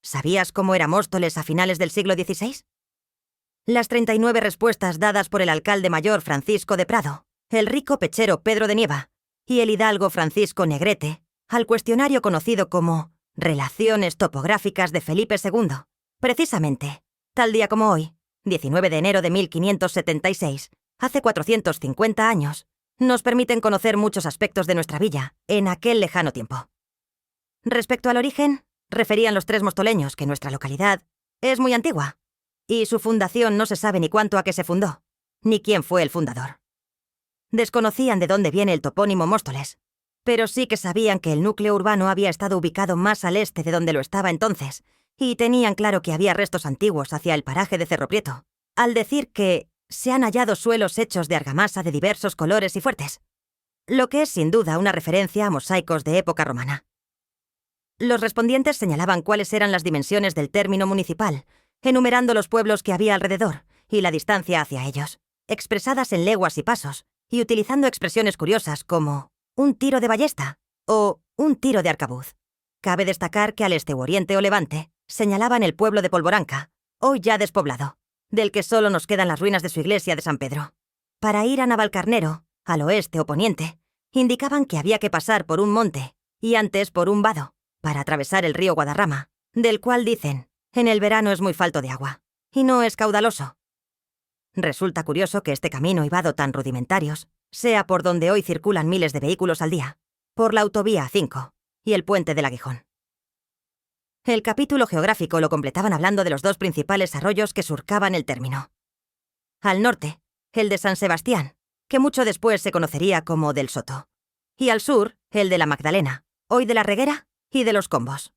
¿Sabías cómo era Móstoles a finales del siglo XVI? Las 39 respuestas dadas por el alcalde mayor Francisco de Prado, el rico pechero Pedro de Nieva y el hidalgo Francisco Negrete al cuestionario conocido como Relaciones topográficas de Felipe II, precisamente, tal día como hoy, 19 de enero de 1576, hace 450 años, nos permiten conocer muchos aspectos de nuestra villa en aquel lejano tiempo. Respecto al origen, referían los tres mostoleños que nuestra localidad es muy antigua, y su fundación no se sabe ni cuánto a qué se fundó, ni quién fue el fundador. Desconocían de dónde viene el topónimo Móstoles, pero sí que sabían que el núcleo urbano había estado ubicado más al este de donde lo estaba entonces, y tenían claro que había restos antiguos hacia el paraje de Cerro Prieto, al decir que se han hallado suelos hechos de argamasa de diversos colores y fuertes, lo que es sin duda una referencia a mosaicos de época romana. Los respondientes señalaban cuáles eran las dimensiones del término municipal, enumerando los pueblos que había alrededor y la distancia hacia ellos, expresadas en leguas y pasos, y utilizando expresiones curiosas como un tiro de ballesta o un tiro de arcabuz. Cabe destacar que al este u oriente o levante señalaban el pueblo de Polvoranca, hoy ya despoblado, del que solo nos quedan las ruinas de su iglesia de San Pedro. Para ir a Navalcarnero, al oeste o poniente, indicaban que había que pasar por un monte y antes por un vado para atravesar el río Guadarrama, del cual dicen, en el verano es muy falto de agua, y no es caudaloso. Resulta curioso que este camino y vado tan rudimentarios sea por donde hoy circulan miles de vehículos al día, por la autovía A5 y el puente del Aguijón. El capítulo geográfico lo completaban hablando de los dos principales arroyos que surcaban el término. Al norte, el de San Sebastián, que mucho después se conocería como del Soto, y al sur, el de la Magdalena, hoy de la Reguera y de los Combos.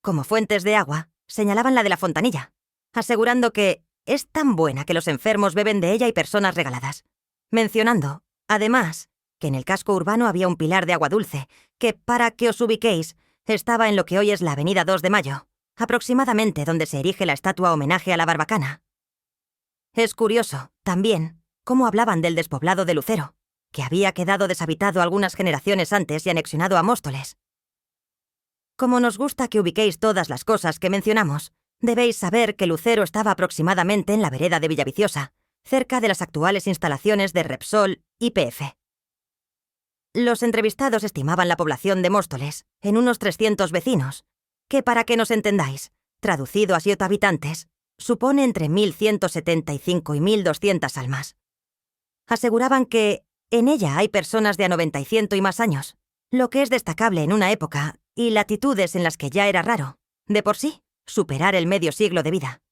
Como fuentes de agua, señalaban la de la Fontanilla, asegurando que es tan buena que los enfermos beben de ella y personas regaladas, mencionando, además, que en el casco urbano había un pilar de agua dulce, que, para que os ubiquéis, estaba en lo que hoy es la avenida 2 de Mayo, aproximadamente donde se erige la estatua homenaje a la Barbacana. Es curioso, también, cómo hablaban del despoblado de Lucero, que había quedado deshabitado algunas generaciones antes y anexionado a Móstoles. Como nos gusta que ubiquéis todas las cosas que mencionamos, debéis saber que Lucero estaba aproximadamente en la vereda de Villaviciosa, cerca de las actuales instalaciones de Repsol YPF. Los entrevistados estimaban la población de Móstoles en unos 300 vecinos, que para que nos entendáis, traducido a 7 habitantes, supone entre 1.175 y 1.200 almas. Aseguraban que en ella hay personas de a 90 y 100 y más años, lo que es destacable en una época y latitudes en las que ya era raro, de por sí, superar el medio siglo de vida.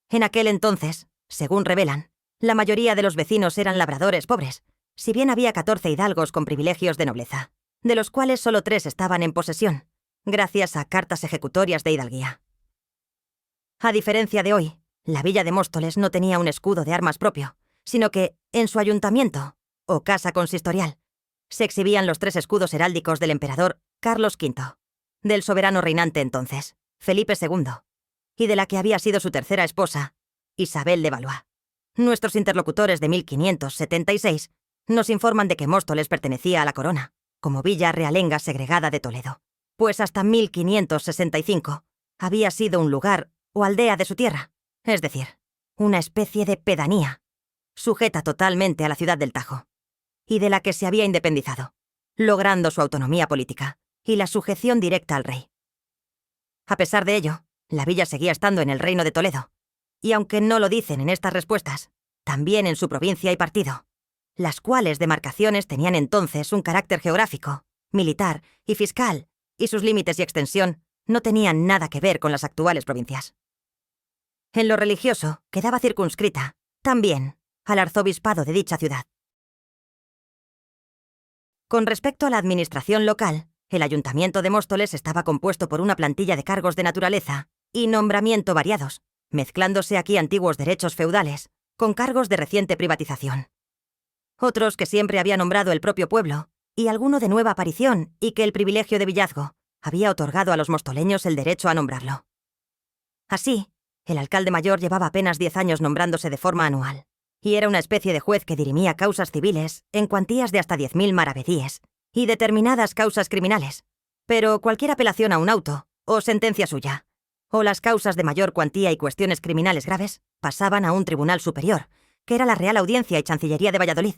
En aquel entonces, según revelan, la mayoría de los vecinos eran labradores pobres, si bien había 14 hidalgos con privilegios de nobleza, de los cuales solo 3 estaban en posesión, gracias a cartas ejecutorias de hidalguía. A diferencia de hoy, la villa de Móstoles no tenía un escudo de armas propio, sino que, en su ayuntamiento, o casa consistorial, se exhibían los 3 escudos heráldicos del emperador Carlos V, del soberano reinante entonces, Felipe II, y de la que había sido su tercera esposa, Isabel de Valois. Nuestros interlocutores de 1576 nos informan de que Móstoles pertenecía a la corona, como villa realenga segregada de Toledo, pues hasta 1565 había sido un lugar o aldea de su tierra, es decir, una especie de pedanía, sujeta totalmente a la ciudad del Tajo, y de la que se había independizado, logrando su autonomía política y la sujeción directa al rey. A pesar de ello, la villa seguía estando en el reino de Toledo, y aunque no lo dicen en estas respuestas, también en su provincia y partido, las cuales demarcaciones tenían entonces un carácter geográfico, militar y fiscal, y sus límites y extensión no tenían nada que ver con las actuales provincias. En lo religioso, quedaba circunscrita, también, al arzobispado de dicha ciudad. Con respecto a la administración local, el ayuntamiento de Móstoles estaba compuesto por una plantilla de cargos de naturaleza y nombramiento variados, mezclándose aquí antiguos derechos feudales con cargos de reciente privatización. Otros que siempre había nombrado el propio pueblo, y alguno de nueva aparición y que el privilegio de villazgo había otorgado a los mostoleños el derecho a nombrarlo. Así, el alcalde mayor llevaba apenas 10 años nombrándose de forma anual, y era una especie de juez que dirimía causas civiles en cuantías de hasta 10.000 maravedíes y determinadas causas criminales, pero cualquier apelación a un auto o sentencia suya, o las causas de mayor cuantía y cuestiones criminales graves pasaban a un tribunal superior, que era la Real Audiencia y Chancillería de Valladolid,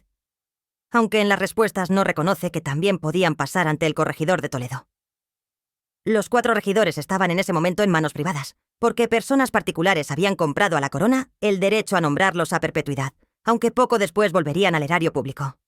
aunque en las respuestas no reconoce que también podían pasar ante el corregidor de Toledo. Los 4 regidores estaban en ese momento en manos privadas, porque personas particulares habían comprado a la corona el derecho a nombrarlos a perpetuidad, aunque poco después volverían al erario público.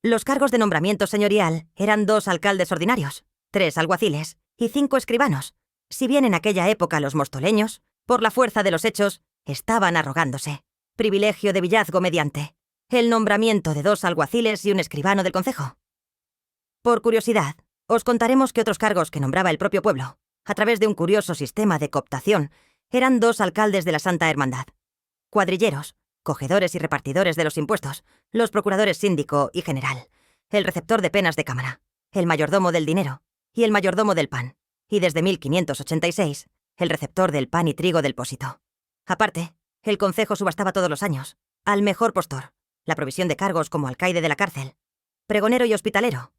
Los cargos de nombramiento señorial eran 2 alcaldes ordinarios, 3 alguaciles y 5 escribanos, si bien en aquella época los mostoleños, por la fuerza de los hechos, estaban arrogándose, privilegio de villazgo mediante, el nombramiento de 2 alguaciles y un escribano del concejo. Por curiosidad, os contaremos que otros cargos que nombraba el propio pueblo, a través de un curioso sistema de cooptación, eran 2 alcaldes de la Santa Hermandad, cuadrilleros, cogedores y repartidores de los impuestos, los procuradores síndico y general, el receptor de penas de cámara, el mayordomo del dinero y el mayordomo del pan, y desde 1586, el receptor del pan y trigo del pósito. Aparte, el concejo subastaba todos los años, al mejor postor, la provisión de cargos como alcaide de la cárcel, pregonero y hospitalero,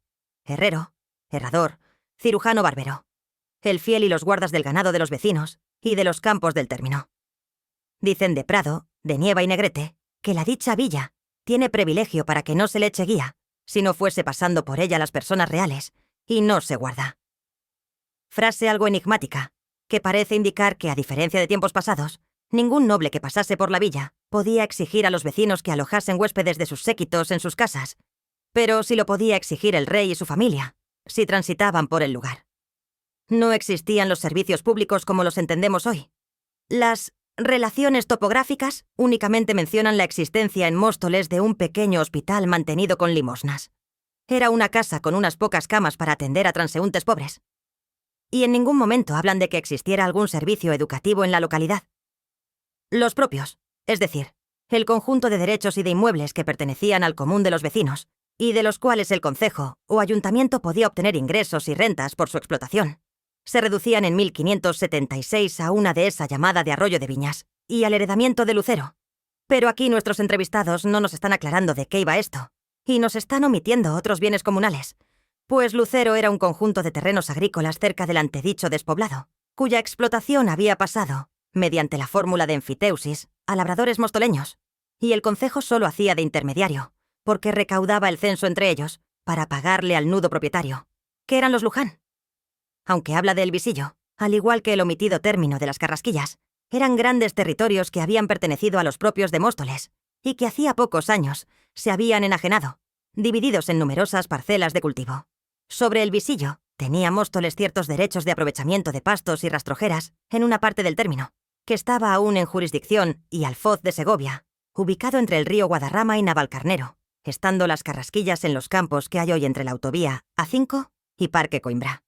herrero, herrador, cirujano barbero, el fiel y los guardas del ganado de los vecinos y de los campos del término. Dicen de Prado, de Nieva y Negrete, que la dicha villa tiene privilegio para que no se le eche guía, si no fuese pasando por ella las personas reales, y no se guarda. Frase algo enigmática, que parece indicar que, a diferencia de tiempos pasados, ningún noble que pasase por la villa podía exigir a los vecinos que alojasen huéspedes de sus séquitos en sus casas, pero sí lo podía exigir el rey y su familia, si transitaban por el lugar. No existían los servicios públicos como los entendemos hoy. Las relaciones topográficas únicamente mencionan la existencia en Móstoles de un pequeño hospital mantenido con limosnas. Era una casa con unas pocas camas para atender a transeúntes pobres. Y en ningún momento hablan de que existiera algún servicio educativo en la localidad. Los propios, es decir, el conjunto de derechos y de inmuebles que pertenecían al común de los vecinos, y de los cuales el concejo o ayuntamiento podía obtener ingresos y rentas por su explotación, se reducían en 1576 a una dehesa llamada de Arroyo de Viñas y al heredamiento de Lucero. Pero aquí nuestros entrevistados no nos están aclarando de qué iba esto, y nos están omitiendo otros bienes comunales, pues Lucero era un conjunto de terrenos agrícolas cerca del antedicho despoblado, cuya explotación había pasado, mediante la fórmula de enfiteusis, a labradores mostoleños, y el concejo solo hacía de intermediario, porque recaudaba el censo entre ellos para pagarle al nudo propietario, que eran los Luján. Aunque habla de El Visillo, al igual que el omitido término de las Carrasquillas, eran grandes territorios que habían pertenecido a los propios de Móstoles y que hacía pocos años se habían enajenado, divididos en numerosas parcelas de cultivo. Sobre El Visillo tenía Móstoles ciertos derechos de aprovechamiento de pastos y rastrojeras en una parte del término, que estaba aún en jurisdicción y alfoz de Segovia, ubicado entre el río Guadarrama y Navalcarnero, estando las Carrasquillas en los campos que hay hoy entre la autovía A5 y Parque Coimbra.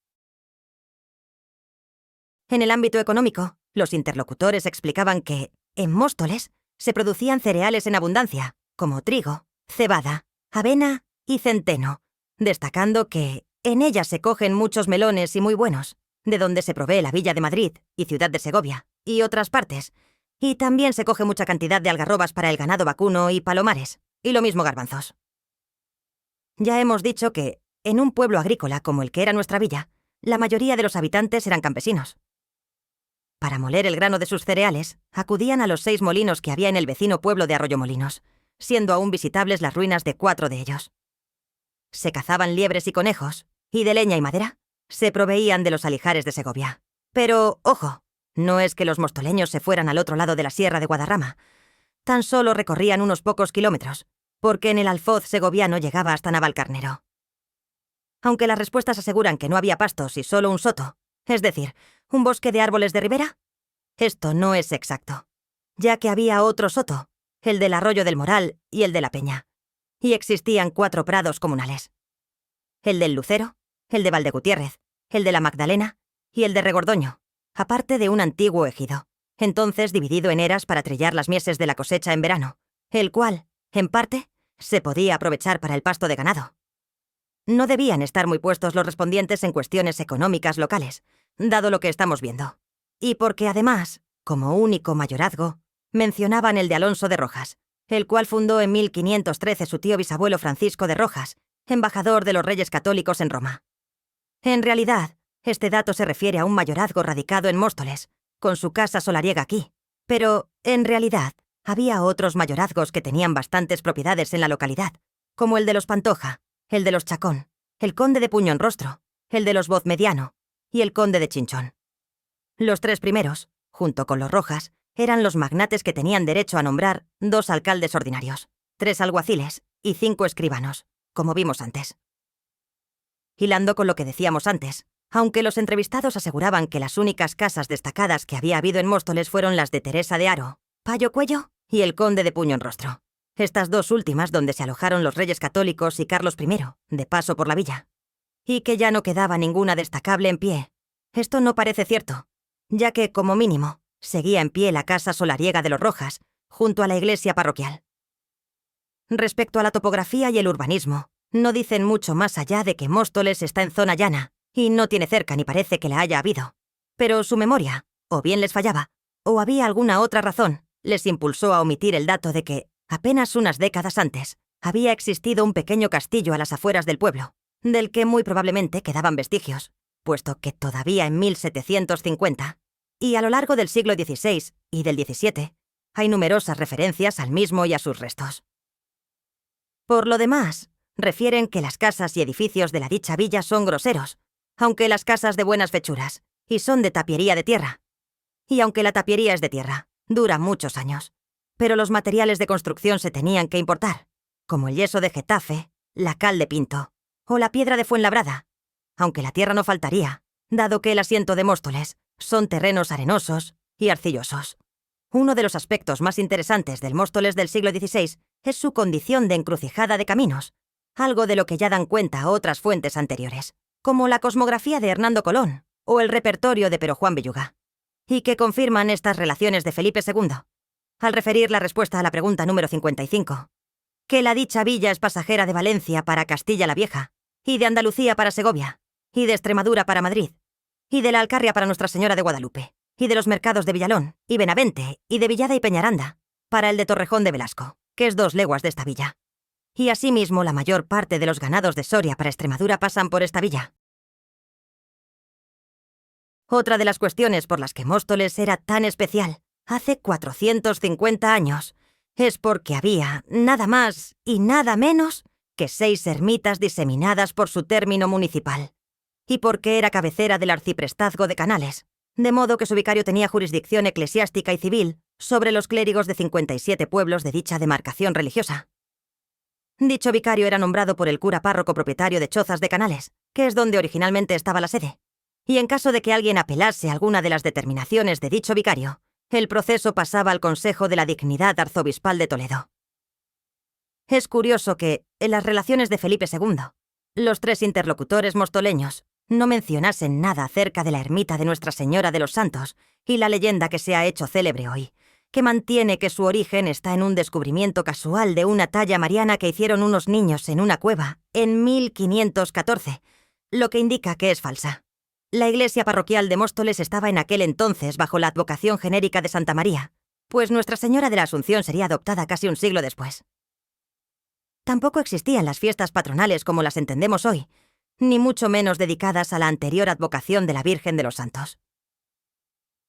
En el ámbito económico, los interlocutores explicaban que, en Móstoles, se producían cereales en abundancia, como trigo, cebada, avena y centeno, destacando que en ellas se cogen muchos melones y muy buenos, de donde se provee la Villa de Madrid y Ciudad de Segovia, y otras partes, y también se coge mucha cantidad de algarrobas para el ganado vacuno y palomares, y lo mismo garbanzos. Ya hemos dicho que, en un pueblo agrícola como el que era nuestra villa, la mayoría de los habitantes eran campesinos. Para moler el grano de sus cereales, acudían a los 6 molinos que había en el vecino pueblo de Arroyomolinos, siendo aún visitables las ruinas de 4 de ellos. Se cazaban liebres y conejos, y de leña y madera se proveían de los alijares de Segovia. Pero, ojo, no es que los mostoleños se fueran al otro lado de la sierra de Guadarrama. Tan solo recorrían unos pocos kilómetros, porque en el alfoz segoviano llegaba hasta Navalcarnero. Aunque las respuestas aseguran que no había pastos y solo un soto, es decir, un bosque de árboles de ribera, esto no es exacto, ya que había otro soto, el del Arroyo del Moral y el de la Peña, y existían 4 prados comunales. El del Lucero, el de Valdegutiérrez, el de la Magdalena y el de Regordoño, aparte de un antiguo ejido, entonces dividido en eras para trillar las mieses de la cosecha en verano, el cual, en parte, se podía aprovechar para el pasto de ganado. No debían estar muy puestos los respondientes en cuestiones económicas locales, dado lo que estamos viendo. Y porque además, como único mayorazgo, mencionaban el de Alonso de Rojas, el cual fundó en 1513 su tío bisabuelo Francisco de Rojas, embajador de los Reyes Católicos en Roma. En realidad, Este dato se refiere a un mayorazgo radicado en Móstoles, con su casa solariega aquí. Pero, en realidad, había otros mayorazgos que tenían bastantes propiedades en la localidad, como el de los Pantoja, el de los Chacón, el conde de Puñonrostro, el de los Vozmediano y el conde de Chinchón. Los tres primeros, junto con los Rojas, eran los magnates que tenían derecho a nombrar 2 alcaldes ordinarios, 3 alguaciles y 5 escribanos, como vimos antes. Hilando con lo que decíamos antes, aunque los entrevistados aseguraban que las únicas casas destacadas que había habido en Móstoles fueron las de Teresa de Haro, Payo Cuello y el conde de Puñonrostro. Estas 2 últimas donde se alojaron los reyes católicos y Carlos I, de paso por la villa. Y que ya no quedaba ninguna destacable en pie. Esto no parece cierto, ya que, como mínimo, seguía en pie la casa solariega de los Rojas, junto a la iglesia parroquial. Respecto a la topografía y el urbanismo, no dicen mucho más allá de que Móstoles está en zona llana, y no tiene cerca ni parece que la haya habido. Pero su memoria, o bien les fallaba, o había alguna otra razón, les impulsó a omitir el dato de que, apenas unas décadas antes, había existido un pequeño castillo a las afueras del pueblo, del que muy probablemente quedaban vestigios, puesto que todavía en 1750, y a lo largo del siglo XVI y del XVII, hay numerosas referencias al mismo y a sus restos. Por lo demás, refieren que las casas y edificios de la dicha villa son groseros, aunque las casas de buenas fechuras, y son de tapiería de tierra. Y aunque la tapiería es de tierra, dura muchos años. Pero los materiales de construcción se tenían que importar, como el yeso de Getafe, la cal de Pinto, o la piedra de Fuenlabrada, aunque la tierra no faltaría, dado que el asiento de Móstoles son terrenos arenosos y arcillosos. Uno de los aspectos más interesantes del Móstoles del siglo XVI es su condición de encrucijada de caminos, algo de lo que ya dan cuenta otras fuentes anteriores, como la cosmografía de Hernando Colón o el repertorio de Pero Juan Villuga, y que confirman estas relaciones de Felipe II, al referir la respuesta a la pregunta número 55, que la dicha villa es pasajera de Valencia para Castilla la Vieja, y de Andalucía para Segovia, y de Extremadura para Madrid, y de la Alcarria para Nuestra Señora de Guadalupe, y de los mercados de Villalón y Benavente, y de Villada y Peñaranda, para el de Torrejón de Velasco, que es 2 leguas de esta villa. Y asimismo la mayor parte de los ganados de Soria para Extremadura pasan por esta villa. Otra de las cuestiones por las que Móstoles era tan especial, hace 450 años, es porque había nada más y nada menos que 6 ermitas diseminadas por su término municipal, y porque era cabecera del arciprestazgo de Canales, de modo que su vicario tenía jurisdicción eclesiástica y civil sobre los clérigos de 57 pueblos de dicha demarcación religiosa. Dicho vicario era nombrado por el cura párroco propietario de Chozas de Canales, que es donde originalmente estaba la sede, y en caso de que alguien apelase a alguna de las determinaciones de dicho vicario, el proceso pasaba al Consejo de la Dignidad Arzobispal de Toledo. Es curioso que, en las relaciones de Felipe II, los 3 interlocutores mostoleños no mencionasen nada acerca de la ermita de Nuestra Señora de los Santos y la leyenda que se ha hecho célebre hoy, que mantiene que su origen está en un descubrimiento casual de una talla mariana que hicieron unos niños en una cueva en 1514, lo que indica que es falsa. La iglesia parroquial de Móstoles estaba en aquel entonces bajo la advocación genérica de Santa María, pues Nuestra Señora de la Asunción sería adoptada casi un siglo después. Tampoco existían las fiestas patronales como las entendemos hoy, ni mucho menos dedicadas a la anterior advocación de la Virgen de los Santos.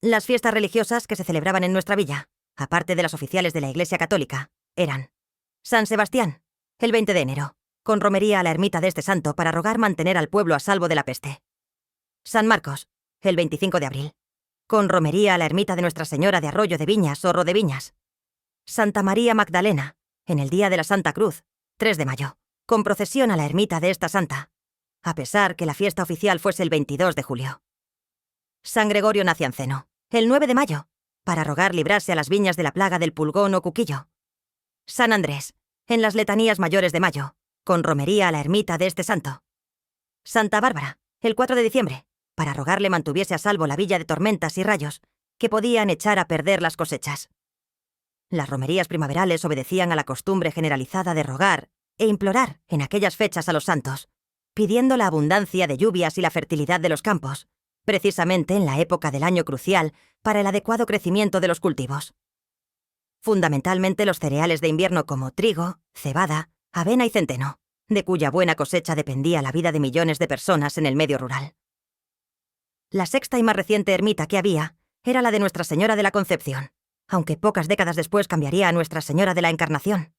Las fiestas religiosas que se celebraban en nuestra villa, aparte de las oficiales de la Iglesia Católica, eran San Sebastián, el 20 de enero, con romería a la ermita de este santo para rogar mantener al pueblo a salvo de la peste. San Marcos, el 25 de abril, con romería a la ermita de Nuestra Señora de Arroyo de Viñas o Rodeviñas. Santa María Magdalena, en el día de la Santa Cruz, 3 de mayo, con procesión a la ermita de esta santa, a pesar que la fiesta oficial fuese el 22 de julio. San Gregorio Nacianceno, el 9 de mayo, para rogar librase a las viñas de la plaga del pulgón o cuquillo. San Andrés, en las letanías mayores de mayo, con romería a la ermita de este santo. Santa Bárbara, el 4 de diciembre, para rogarle mantuviese a salvo la villa de tormentas y rayos, que podían echar a perder las cosechas. Las romerías primaverales obedecían a la costumbre generalizada de rogar e implorar en aquellas fechas a los santos, pidiendo la abundancia de lluvias y la fertilidad de los campos, precisamente en la época del año crucial para el adecuado crecimiento de los cultivos. Fundamentalmente los cereales de invierno como trigo, cebada, avena y centeno, de cuya buena cosecha dependía la vida de millones de personas en el medio rural. La sexta y más reciente ermita que había era la de Nuestra Señora de la Concepción, aunque pocas décadas después cambiaría a Nuestra Señora de la Encarnación.